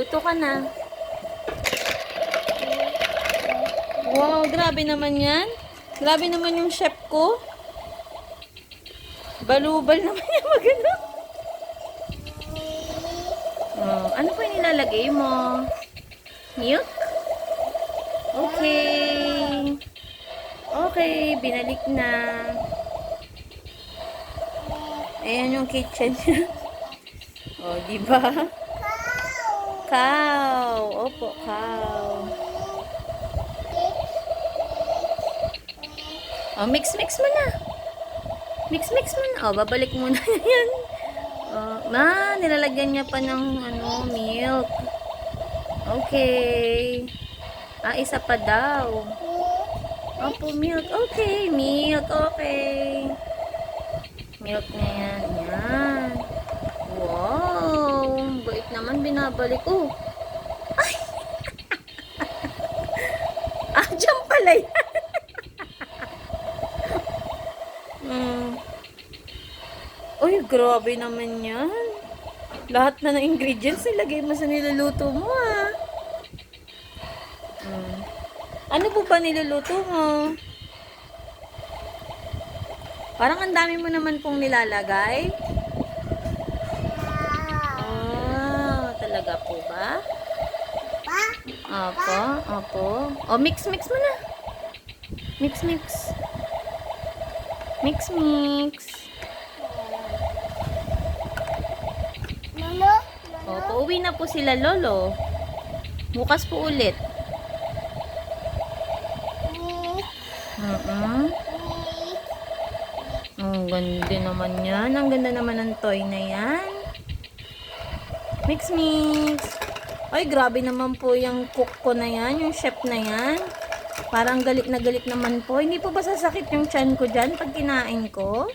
Luto ka na. Wow, grabe naman yan. Grabe naman yung chef ko. Balubal naman yung maganda. Oh, ano po yung nilalagay mo? Milk? Okay. Okay, binalik na. Ayan yung kitchen niya. Oh, diba? Cow. Opo, cow. Oh, mix mo na. Mix mo na. Oh, babalik muna yan. Oh, nilalagyan niya pa ng milk. Okay. Isa pa daw. Opo, milk. Okay, milk. Okay. Milk na yan. Yan. Wow. Bait naman, binabalik. Oh. Ay. Diyan pala yan. Uy, grabe naman yan. Lahat na ng ingredients ilagay mo sa niluluto mo, Ano po ba niluluto mo? Parang ang dami mo naman pong nilalagay. Talaga po ba? Opo, opo. O, mix mo na. Mix. O, pauwi na po sila, Lolo. Bukas po ulit. Ang ganda naman yan. Ang ganda naman ng toy na yan. Mix. Ay, grabe naman po yung cook ko na yan. Yung chef na yan. Parang galit na galit naman po. Hindi po ba sasakit yung tiyan ko dyan pag kinain ko?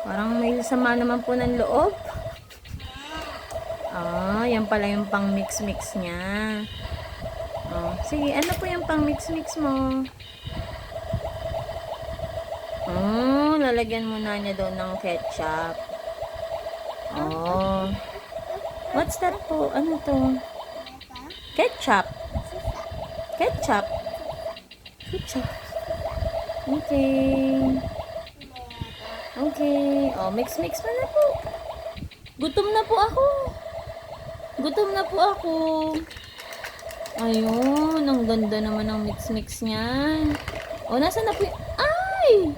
Parang may sama naman po ng loob. Yan pala yung pang mix niya. Sige, ano po yung pang mix mo? Lalagyan muna niya daw ng ketchup. What's that po? Ano to? Ketchup. Okay. Mix mo na po. Gutom na po ako. Ayun, ang ganda naman ng mix niyan. Nasaan na po yung... Ay!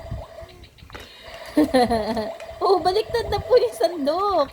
Baliktad na po yung sandok.